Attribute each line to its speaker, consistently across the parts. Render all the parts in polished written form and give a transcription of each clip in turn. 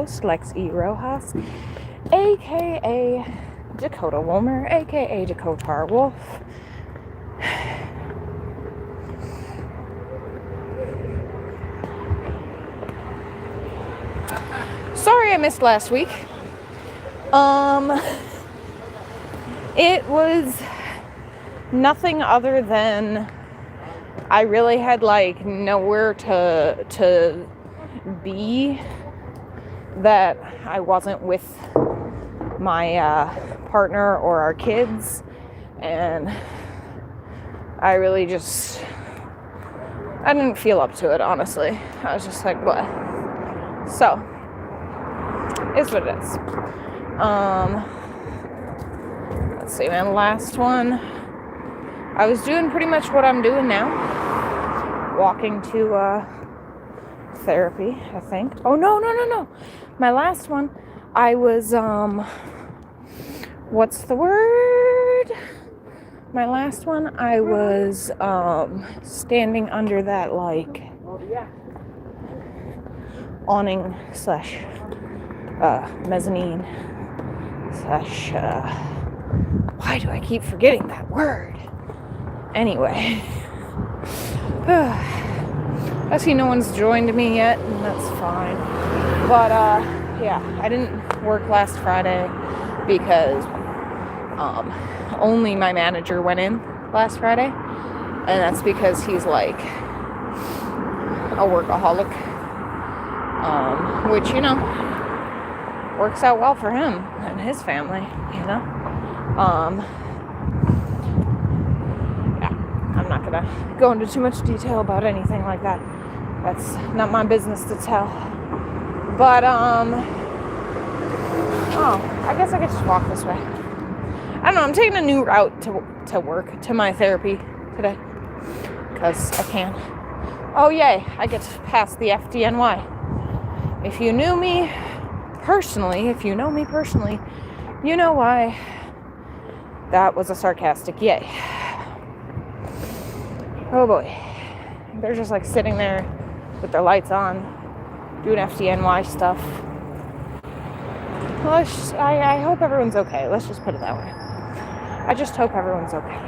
Speaker 1: host, Lex E. Rojas, aka Dakota Woolmer, aka Dakota Wolf. Sorry I missed last week. It was nothing other than I really had like nowhere to be that I wasn't with my partner or our kids, and I really just I didn't feel up to it, honestly. I was just like, what? So it's what it is. Let's see, man. Last one, I was doing pretty much what I'm doing now. Walking to therapy, I think. Oh, no. My last one, I was, what's the word? My last one, I was standing under that, like, awning slash mezzanine slash, why do I keep forgetting that word? Anyway. I see no one's joined me yet, and that's fine. But, yeah, I didn't work last Friday because only my manager went in last Friday. And that's because he's, like, a workaholic. Which, you know, works out well for him and his family, you know. Yeah, I'm not gonna go into too much detail about anything like that. That's not my business to tell. But, I guess I could just walk this way. I don't know, I'm taking a new route to work, to my therapy today. Because I can. Oh, yay, I get to pass the FDNY. If you know me personally, you know why that was a sarcastic yay. Oh boy. They're just like sitting there with their lights on, doing FDNY stuff. Well, I hope everyone's okay. Let's just put it that way. I just hope everyone's okay.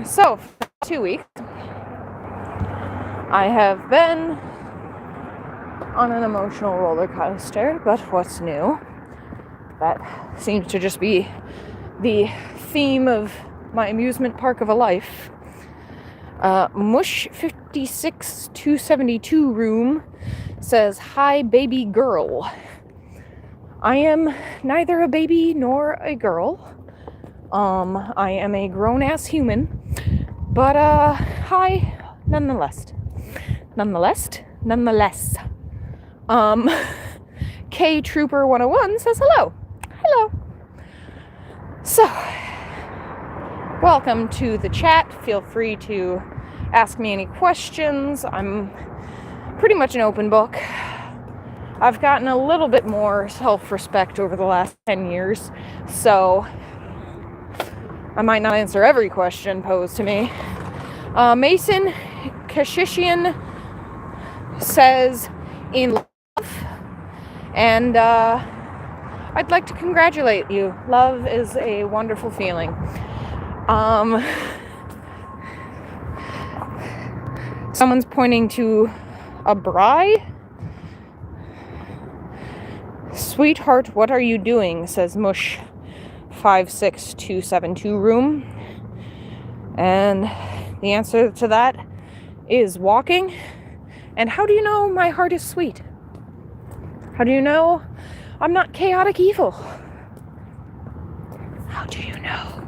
Speaker 1: So, for 2 weeks, I have been on an emotional roller coaster, but what's new? That seems to just be the theme of my amusement park of a life. Mush 56272 room says, "Hi, baby girl. I am neither a baby nor a girl. I am a grown-ass human, but, hi, nonetheless. K Trooper 101 says hello. So, welcome to the chat. Feel free to ask me any questions. I'm pretty much an open book. I've gotten a little bit more self-respect over the last 10 years, so I might not answer every question posed to me. Mason Kashishian says, in love, and I'd like to congratulate you. Love is a wonderful feeling. Someone's pointing to a bride. Sweetheart, what are you doing? Says Mush 56272 room. And the answer to that is walking. And how do you know my heart is sweet? How do you know I'm not chaotic evil? How do you know?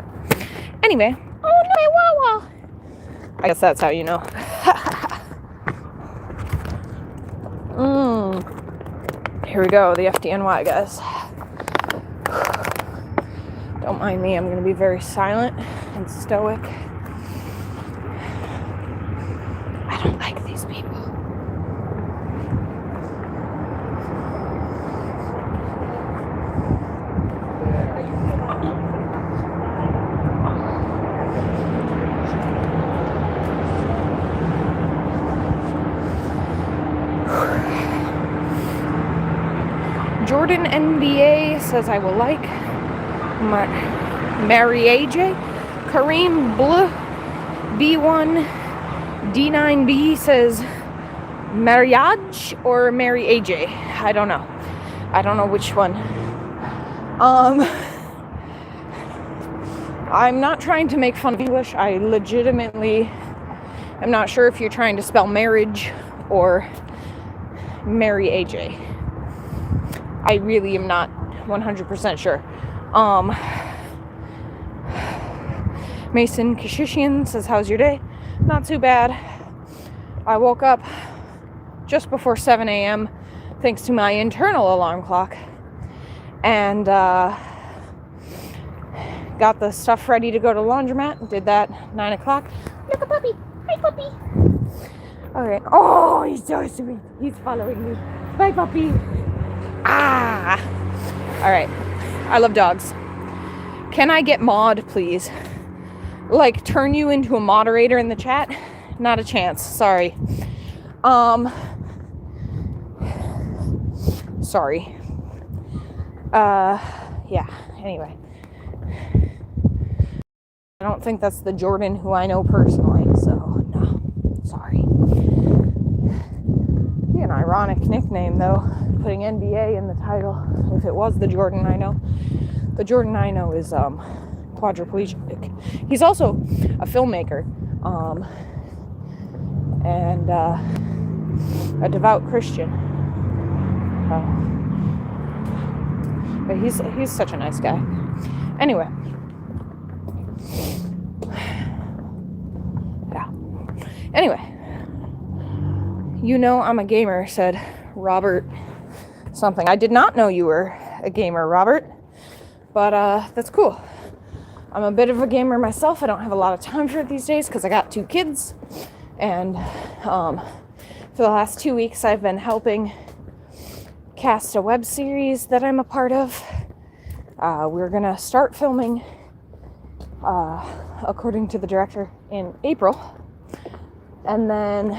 Speaker 1: Anyway, oh no, wow. I guess that's how you know. Here we go, the FDNY, guys. Don't mind me, I'm going to be very silent and stoic. I don't like these people. Jordan NBA says I will like. Mary AJ. Kareem Blue B1 D9B says Mariage or Mary AJ. I don't know. I don't know which one. I'm not trying to make fun of English. I legitimately am not sure if you're trying to spell marriage or Mary AJ. I really am not 100% sure. Mason Kashishian says, how's your day? Not too bad. I woke up just before 7 a.m. thanks to my internal alarm clock. And got the stuff ready to go to the laundromat. Did that 9 o'clock. Look a puppy. Hi, puppy. Okay. Oh, he's so sweet. He's following me. Bye, puppy. Ah. All right. I love dogs. Can I get mod, please? Like, turn you into a moderator in the chat? Not a chance. Sorry. Sorry. Yeah. Anyway. I don't think that's the Jordan who I know personally, so no. Sorry. Be an ironic nickname, though, putting NBA in the title. If it was the Jordan I know. The Jordan I know is quadriplegic. He's also a filmmaker and a devout Christian. But he's such a nice guy. Anyway. Yeah. Anyway. You know I'm a gamer, said Robert something. I did not know you were a gamer, Robert. But that's cool. I'm a bit of a gamer myself. I don't have a lot of time for it these days because I got 2 kids. And for the last 2 weeks, I've been helping cast a web series that I'm a part of. We're going to start filming, according to the director, in April. And then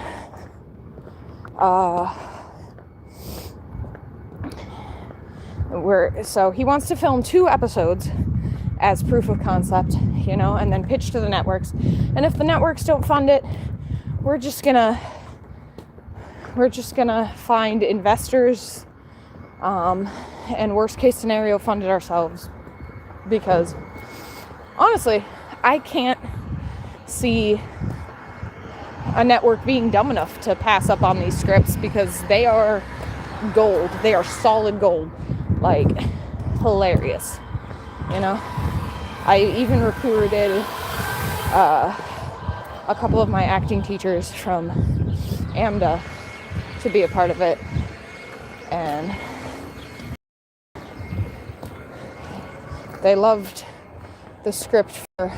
Speaker 1: so he wants to film 2 episodes as proof of concept, and then pitch to the networks. And if the networks don't fund it, we're just gonna find investors, and worst case scenario, fund it ourselves. Because honestly, I can't see a network being dumb enough to pass up on these scripts because they are gold. They are solid gold. Like, hilarious, I even recruited a couple of my acting teachers from AMDA to be a part of it, and they loved the script for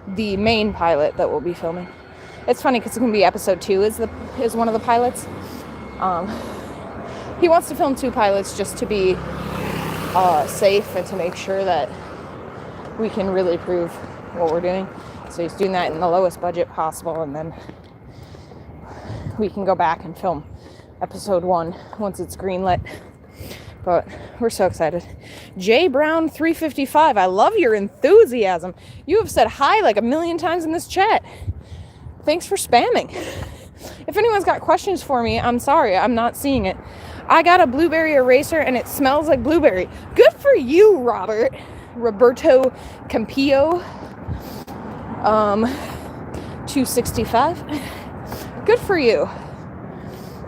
Speaker 1: the main pilot that we'll be filming. It's funny because it's going to be episode 2 is one of the pilots. He wants to film 2 pilots just to be safe and to make sure that we can really prove what we're doing. So he's doing that in the lowest budget possible, and then we can go back and film episode 1 once it's greenlit. But we're so excited. J Brown 355, I love your enthusiasm. You have said hi like 1,000,000 times in this chat. Thanks for spamming. If anyone's got questions for me, I'm sorry, I'm not seeing it. I got a blueberry eraser and it smells like blueberry. Good for you, Roberto Campillo. 265. Good for you.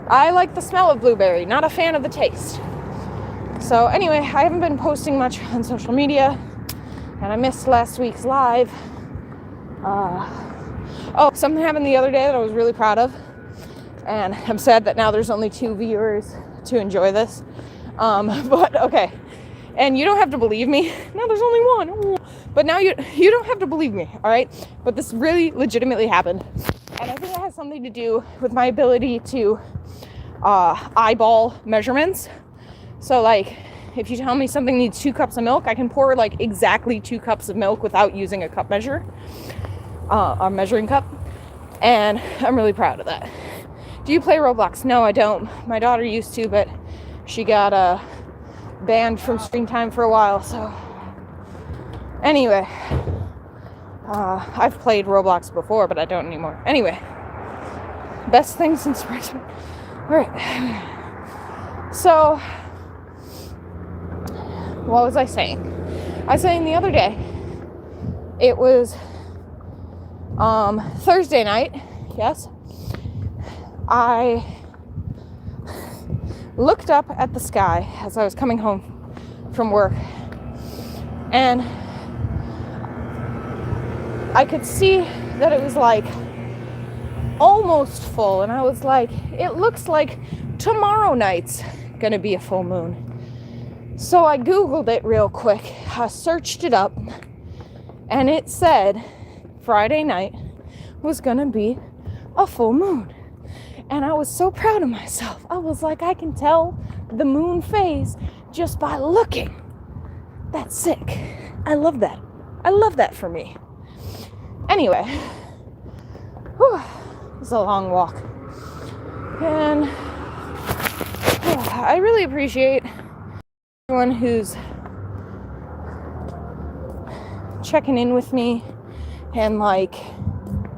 Speaker 1: I like the smell of blueberry, not a fan of the taste. So anyway, I haven't been posting much on social media, and I missed last week's live. Something happened the other day that I was really proud of, and I'm sad that now there's only 2 viewers to enjoy this. But okay, and you don't have to believe me. Now there's only 1. But now you don't have to believe me, all right? But this really legitimately happened, and I think it has something to do with my ability to eyeball measurements. So like, if you tell me something needs 2 cups of milk, I can pour like exactly 2 cups of milk without using a cup measure, a measuring cup. And I'm really proud of that. Do you play Roblox? No, I don't. My daughter used to, but she got banned from screen time for a while. So anyway, I've played Roblox before, but I don't anymore. Anyway, best thing since freshman. All right. So what was I saying? I was saying the other day, it was Thursday night, yes. I looked up at the sky as I was coming home from work, and I could see that it was like almost full, and I was like, it looks like tomorrow night's gonna be a full moon. So I googled it real quick. I searched it up, and it said Friday night was gonna be a full moon. And I was so proud of myself. I was like, I can tell the moon phase just by looking. That's sick. I love that. I love that for me. Anyway, it was a long walk. And I really appreciate everyone who's checking in with me and like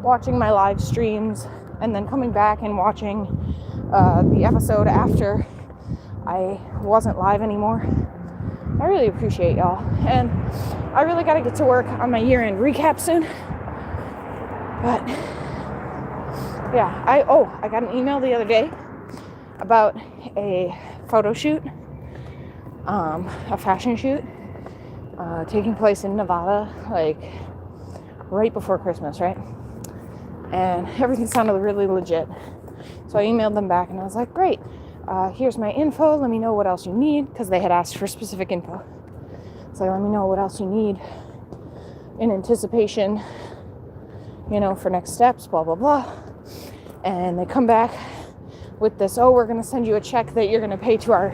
Speaker 1: watching my live streams and then coming back and watching the episode after I wasn't live anymore. I really appreciate y'all. And I really gotta get to work on my year-end recap soon. But yeah, I got an email the other day about a photo shoot, a fashion shoot, taking place in Nevada, like right before Christmas, right? And everything sounded really legit. So I emailed them back and I was like, great, here's my info, let me know what else you need, because they had asked for specific info. So let me know what else you need in anticipation, you know, for next steps, blah, blah, blah. And they come back with this, oh, we're going to send you a check that you're going to pay to our,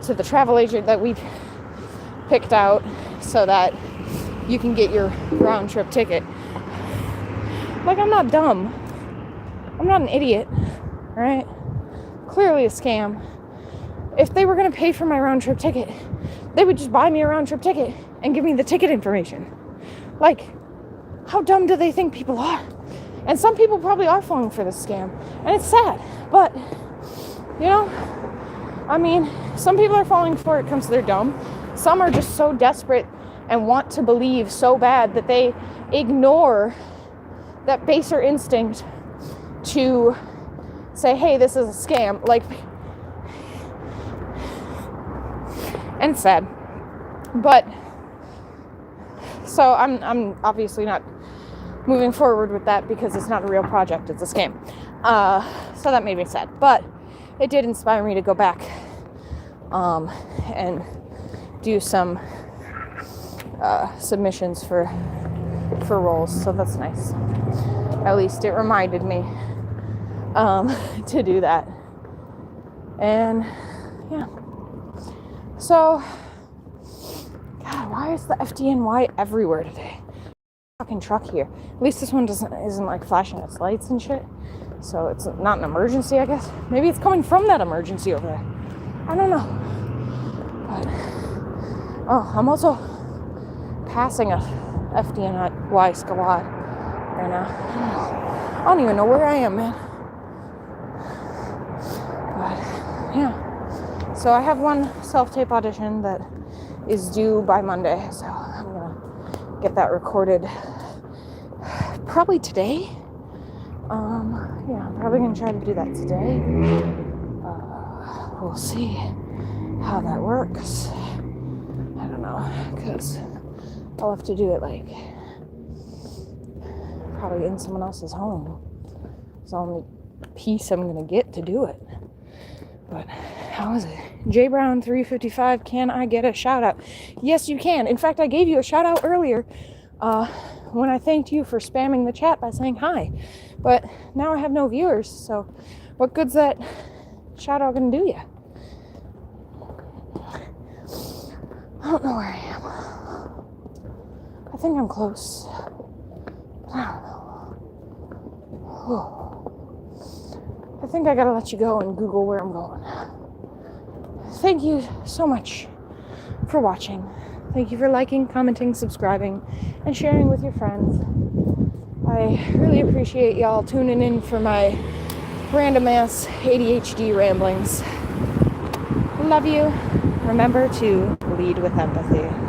Speaker 1: to the travel agent that we picked out so that you can get your round trip ticket. Like, I'm not dumb. I'm not an idiot, right? Clearly a scam. If they were going to pay for my round trip ticket, they would just buy me a round trip ticket and give me the ticket information. Like, how dumb do they think people are? And some people probably are falling for this scam. And it's sad. But, you know, I mean, some people are falling for it because they're dumb. Some are just so desperate and want to believe so bad that they ignore that baser instinct to say, hey, this is a scam. Like, and it's sad. But, so I'm obviously not moving forward with that because it's not a real project, it's a scam. So that made me sad. But it did inspire me to go back and do some submissions for roles. So that's nice. At least it reminded me to do that. And yeah. So, God, why is the FDNY everywhere today? Fucking truck here. At least this one isn't like flashing its lights and shit. So it's not an emergency, I guess. Maybe it's coming from that emergency over there. I don't know. But oh, I'm also passing a FDNY squad right now. I don't even know where I am, man. But yeah. So I have one self-tape audition that is due by Monday. So I'm gonna get that recorded probably today. Yeah, I'm probably gonna try to do that today. We'll see how that works. I don't know, because I'll have to do it like probably in someone else's home. It's the only piece I'm gonna get to do it. But how is it? J Brown 355, can I get a shout out? Yes, you can. In fact, I gave you a shout out earlier when I thanked you for spamming the chat by saying hi. But now I have no viewers, so what good's that shout out gonna do you? I don't know where I am. I think I'm close. But I don't know. I think I gotta let you go and Google where I'm going. thank you so much for watching. Thank you for liking, commenting, subscribing, and sharing with your friends. I really appreciate y'all tuning in for my random ass ADHD ramblings. Love you. Remember to lead with empathy.